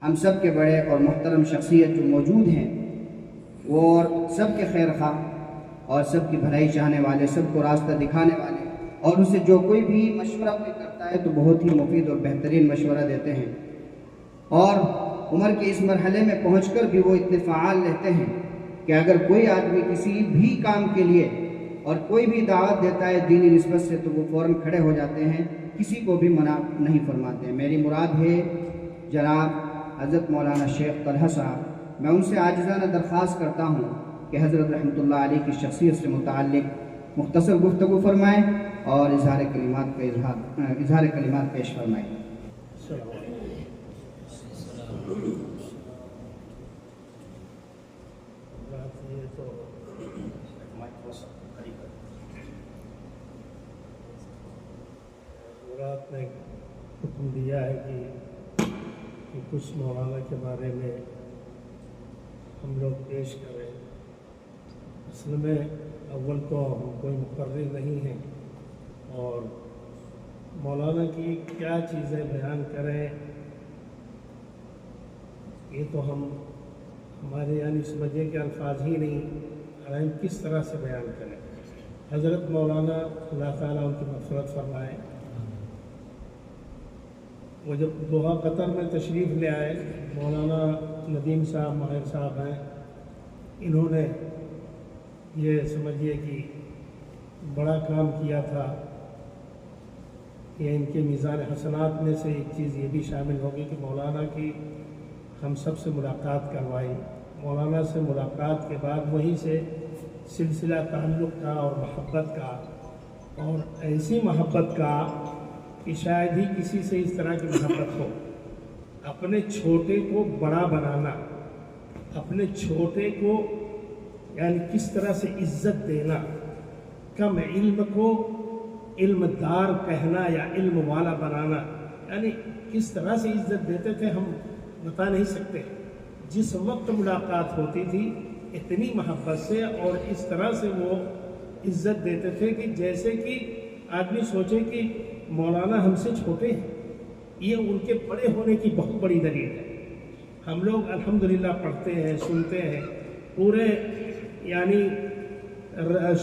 ہم سب کے بڑے اور محترم شخصیت جو موجود ہیں وہ اور سب کے خیر خواہ اور سب کی بھلائی چاہنے والے، سب کو راستہ دکھانے والے، اور اسے جو کوئی بھی مشورہ کوئی کرتا ہے تو بہت ہی مفید اور بہترین مشورہ دیتے ہیں، اور عمر کے اس مرحلے میں پہنچ کر بھی وہ اتنے فعال رہتے ہیں کہ اگر کوئی آدمی کسی بھی کام کے لیے اور کوئی بھی دعوت دیتا ہے دینی نسبت سے تو وہ فوراً کھڑے ہو جاتے ہیں، کسی کو بھی منع نہیں فرماتے ہیں۔ میری مراد ہے جناب حضرت مولانا شیخ طلحہ صاحب، میں ان سے عاجزانہ درخواست کرتا ہوں کہ حضرت رحمۃ اللہ علیہ کی شخصیت سے متعلق مختصر گفتگو فرمائیں اور اظہار کلمات پیش فرمائیں۔ نے حکم دیا ہے کہ کچھ مولانا کے بارے میں ہم لوگ پیش کریں۔ اصل میں اول تو ہم کوئی مقرر نہیں ہیں، اور مولانا کی کیا چیزیں بیان کریں یہ تو ہمارے یعنی سمجھے کے الفاظ ہی نہیں، ہم کس طرح سے بیان کریں۔ حضرت مولانا اللہ تعالیٰ ان کی مغفرت فرمائے، وہ جب دوحہ قطر میں تشریف لے آئے، مولانا ندیم صاحب ماہر صاحب ہیں، انہوں نے یہ سمجھیے کہ بڑا کام کیا تھا کہ ان کے میزان حسنات میں سے ایک چیز یہ بھی شامل ہوگی کہ مولانا کی ہم سب سے ملاقات کروائی۔ مولانا سے ملاقات کے بعد وہیں سے سلسلہ تعلق کا اور محبت کا، اور ایسی محبت کا کہ شاید ہی کسی سے اس طرح کی محبت ہو۔ اپنے چھوٹے کو بڑا بنانا، اپنے چھوٹے کو یعنی کس طرح سے عزت دینا، کم علم کو علم دار کہنا یا علم والا بنانا، یعنی کس طرح سے عزت دیتے تھے ہم بتا نہیں سکتے۔ جس وقت ملاقات ہوتی تھی اتنی محبت سے اور اس طرح سے وہ عزت دیتے تھے کہ جیسے کہ آدمی سوچے کہ مولانا ہم سے چھوٹے ہیں۔ یہ ان کے بڑے ہونے کی بہت بڑی دلیل ہے۔ ہم لوگ الحمدللہ پڑھتے ہیں، سنتے ہیں، پورے یعنی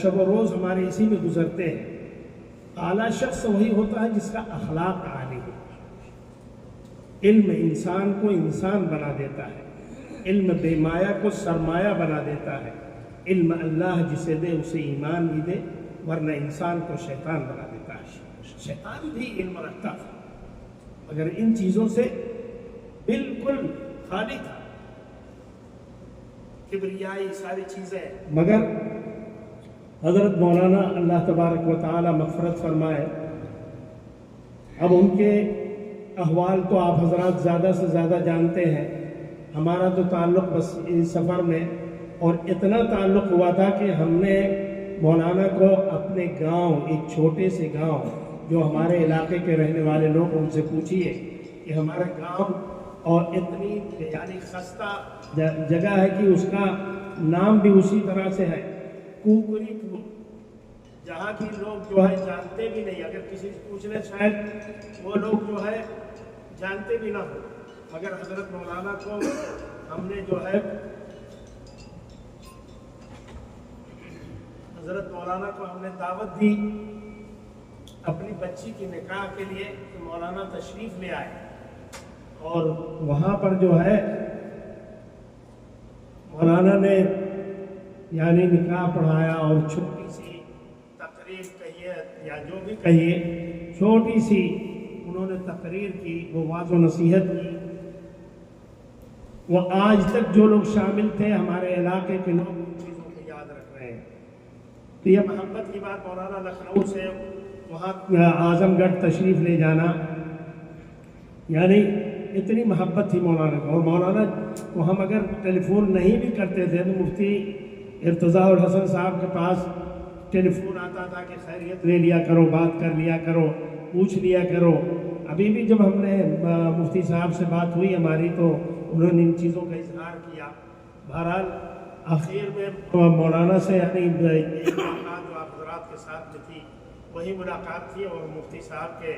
شب و روز ہمارے اسی میں گزرتے ہیں۔ اعلیٰ شخص وہی ہوتا ہے جس کا اخلاق عالی ہو۔ علم انسان کو انسان بنا دیتا ہے، علم بے مایہ کو سرمایہ بنا دیتا ہے۔ علم اللہ جسے دے اسے ایمان بھی دے، ورنہ انسان کو شیطان بنا دیتا ہے۔ شیطان بھی علم رکھتا تھا مگر ان چیزوں سے بالکل خالی تھا، کبریائی ساری چیزیں۔ مگر حضرت مولانا اللہ تبارک و تعالی مغفرت فرمائے، اب ان کے احوال تو آپ حضرات زیادہ سے زیادہ جانتے ہیں۔ ہمارا تو تعلق بس اس سفر میں اور اتنا تعلق ہوا تھا کہ ہم نے مولانا کو اپنے گاؤں، ایک چھوٹے سے گاؤں جو ہمارے علاقے کے رہنے والے لوگ ان سے پوچھیے کہ ہمارا گاؤں اور اتنی یعنی خستہ جگہ ہے کہ اس کا نام بھی اسی طرح سے ہے، کوکری پور، جہاں کی لوگ جو ہے جانتے بھی نہیں، اگر کسی سے پوچھنے شاید وہ لوگ جو ہے جانتے بھی نہ ہو، مگر حضرت مولانا کو ہم نے جو ہے حضرت مولانا کو ہم نے دعوت دی اپنی بچی کی نکاح کے لیے کہ مولانا تشریف لے آئے، اور وہاں پر جو ہے مولانا نے یعنی نکاح پڑھایا اور چھوٹی سی تقریر کہیے یا جو بھی کہیے، چھوٹی سی انہوں نے تقریر کی، وہ واعظ و نصیحت کی۔ وہ آج تک جو لوگ شامل تھے ہمارے علاقے کے لوگ ان چیزوں کو یاد رکھ رہے ہیں۔ تو یہ محبت کی بات، مولانا لکھنؤ سے وہاں اعظم گڑھ تشریف لے جانا، یعنی اتنی محبت تھی مولانا کو۔ اور مولانا کو ہم اگر ٹیلی فون نہیں بھی کرتے تھے تو مفتی ارتضاء الحسن صاحب کے پاس ٹیلی فون آتا تھا کہ خیریت لے لیا کرو، بات کر لیا کرو، پوچھ لیا کرو۔ ابھی بھی جب ہم نے مفتی صاحب سے بات ہوئی ہماری تو انہوں نے ان چیزوں کا اظہار کیا۔ بہرحال آخر میں مولانا سے یعنی ملاقات جو آپ حضرات کے ساتھ میں تھی وہی ملاقات تھی، اور مفتی صاحب کے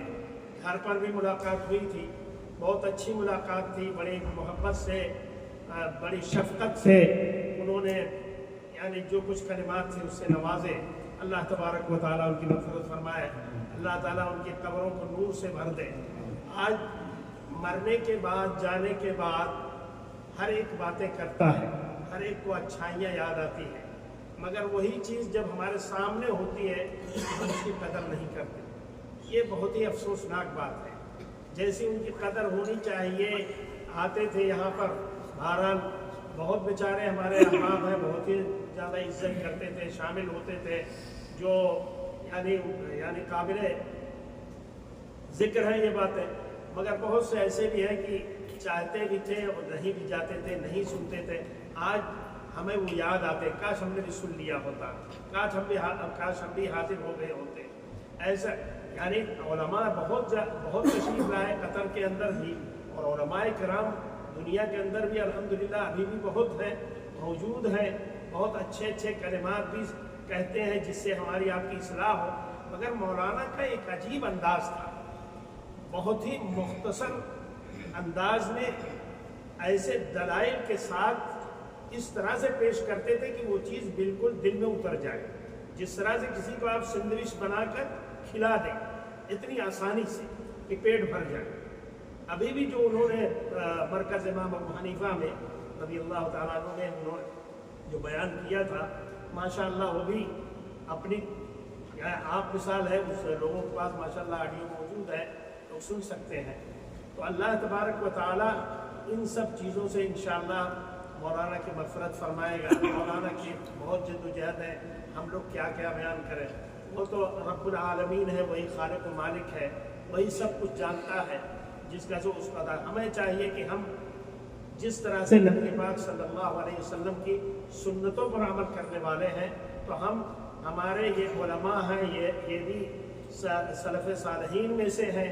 گھر پر بھی ملاقات ہوئی تھی۔ بہت اچھی ملاقات تھی، بڑی محبت سے بڑی شفقت سے انہوں نے یعنی جو کچھ کلمات تھے اس سے نوازے. اللہ تبارک و تعالیٰ ان کی مغفرت فرمائے، اللہ تعالیٰ ان کی قبروں کو نور سے بھر دے. آج مرنے کے بعد، جانے کے بعد ہر ایک باتیں کرتا ہے، ہر ایک کو اچھائیاں یاد آتی ہیں، مگر وہی چیز جب ہمارے سامنے ہوتی ہے ہم اس کی قدر نہیں کرتے. یہ بہت ہی افسوسناک بات ہے. جیسی ان کی قدر ہونی چاہیے، آتے تھے یہاں پر، بہرحال بہت بیچارے ہمارے احباب ہیں، بہت ہی زیادہ عزت کرتے تھے، شامل ہوتے تھے، جو یعنی قابل ذکر ہے یہ باتیں. مگر بہت سے ایسے بھی ہیں کہ چاہتے بھی تھے اور نہیں بھی جاتے تھے، نہیں سنتے تھے. آج ہمیں وہ یاد آتے، کاش ہم نے بھی سن لیا ہوتا، کاش ہم بھی حاضر ہو گئے ہوتے. ایسا یعنی علماء بہت تشریف لائے قطر کے اندر ہی، اور علماء کرام دنیا کے اندر بھی الحمدللہ ابھی بھی بہت ہیں، موجود ہیں، بہت اچھے کلمات بھی کہتے ہیں جس سے ہماری آپ کی اصلاح ہو. مگر مولانا کا ایک عجیب انداز تھا، بہت ہی مختصر انداز میں ایسے دلائل کے ساتھ اس طرح سے پیش کرتے تھے کہ وہ چیز بالکل دل میں اتر جائے. جس طرح سے کسی کو آپ سینڈوچ بنا کر کھلا دیں اتنی آسانی سے کہ پیٹ بھر جائے. ابھی بھی جو انہوں نے مرکز امام ابو حنیفہ میں رضی اللہ تعالیٰ عنہ نے انہوں نے جو بیان کیا تھا، ماشاءاللہ وہ بھی اپنی آپ مثال ہے، اس لوگوں کے پاس ماشاءاللہ آڈیو موجود ہے، لوگ سن سکتے ہیں. تو اللہ تبارک و تعالیٰ ان سب چیزوں سے انشاءاللہ مولانا کی مغفرت فرمائے گا. مولانا کی بہت جد و جہد ہے، ہم لوگ کیا بیان کریں. وہ تو رب العالمین ہے، وہی خالق و مالک ہے، وہی سب کچھ جانتا ہے، جس کا جو اس قدر. ہمیں چاہیے کہ ہم جس طرح سے نبی پاک صلی اللہ علیہ وسلم کی سنتوں پر عمل کرنے والے ہیں، تو ہمارے یہ علماء ہیں، یہ بھی سلف صالحین میں سے ہیں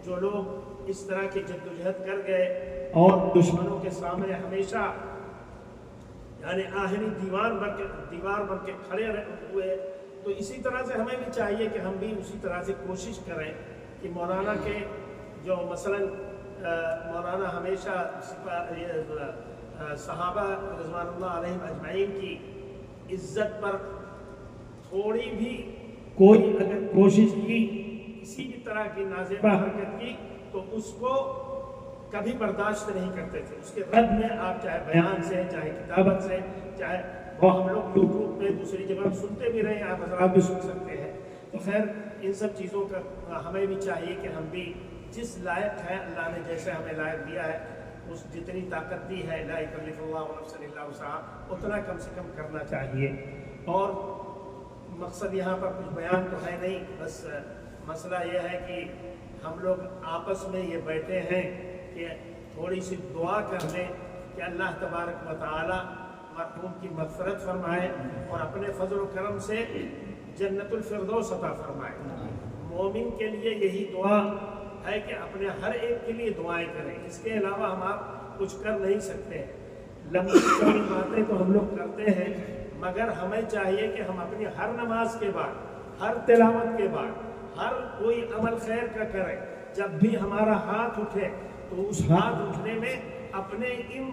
جو لوگ اس طرح کی جد و جہد کر گئے اور دشمنوں کے سامنے ہمیشہ یعنی آہنی دیوار بن کے کھڑے ہوئے. تو اسی طرح سے ہمیں بھی چاہیے کہ ہم بھی اسی طرح سے کوشش کریں کہ مولانا کے جو مثلاً مولانا ہمیشہ صحابہ رضوان اللہ علیہم اجمعین کی عزت پر تھوڑی بھی کوئی اگر کوشش کی، کسی بھی طرح کی نازیبہ حرکت کی، تو اس کو کبھی برداشت نہیں کرتے تھے. اس کے رد میں آپ چاہے بیان سے، چاہے کتابت سے، چاہے وہ ہم لوگ یوٹیوب پہ دوسری جگہ سنتے بھی رہے، آپ حضرات بھی سن سکتے ہیں. تو خیر ان سب چیزوں کا ہمیں بھی چاہیے کہ ہم بھی جس لائق ہے، اللہ نے جیسے ہمیں لائق دیا ہے، اس جتنی طاقت دی ہے، لا یکلف اللہ نفسا الا وسعہا، اتنا کم سے کم کرنا چاہیے. اور مقصد یہاں پر کچھ بیان تو ہے نہیں، بس مسئلہ یہ ہے کہ ہم لوگ آپس میں یہ بیٹھے ہیں کہ تھوڑی سی دعا کر لیں کہ اللہ تبارک و تعالی مرحوم کی مغفرت فرمائے اور اپنے فضل و کرم سے جنت الفردوس عطا فرمائے. مومن کے لیے یہی دعا ہے کہ اپنے ہر ایک کے لیے دعائیں کریں، اس کے علاوہ ہم آپ کچھ کر نہیں سکتے. لمبی چوڑی باتیں تو ہم لوگ کرتے ہیں، مگر ہمیں چاہیے کہ ہم اپنی ہر نماز کے بعد، ہر تلاوت کے بعد، ہر کوئی عمل خیر کا کریں. جب بھی ہمارا ہاتھ اٹھے تو اس ہاتھ اٹھنے میں اپنے ان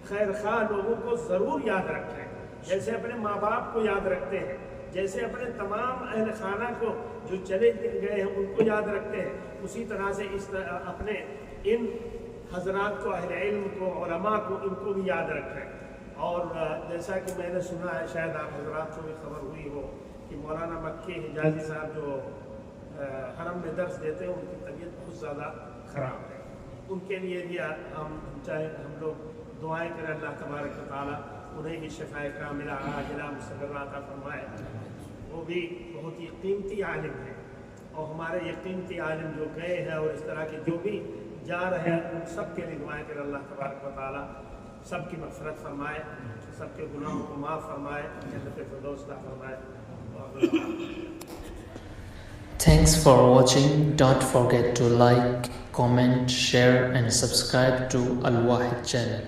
خیر خواہ لوگوں کو ضرور یاد رکھیں، جیسے اپنے ماں باپ کو یاد رکھتے ہیں، جیسے اپنے تمام اہل خانہ کو جو چلے گئے ہیں ان کو یاد رکھتے ہیں، اسی طرح سے اپنے ان حضرات کو، اہل علم کو، علماء کو، ان کو بھی یاد رکھیں. اور جیسا کہ میں نے سنا ہے، شاید آپ حضرات کو بھی خبر ہوئی ہو کہ مولانا مکی حجازی صاحب جو حرم میں درس دیتے ہیں، ان کی طبیعت بہت زیادہ خراب ہے. ان کے لیے بھی ہم لوگ دعائیں کریں، اللہ تبارک و تعالیٰ انہیں بھی شفاء کاملہ عاجلہ مستقرہ عطا فرمائے. وہ بھی بہت ہی قیمتی عالم ہیں، اور ہمارے یہ قیمتی عالم جو گئے ہیں اور اس طرح کے جو بھی جا رہے ہیں، ان سب کے لیے دعائیں کریں، اللہ تبارک و تعالیٰ سب کی مغفرت فرمائے، سب کے گناہوں کو معاف فرمائے، جنت فردوس عطا فرمائے. Thanks for watching. Don't forget to like, comment, share and subscribe to Al Wahid channel.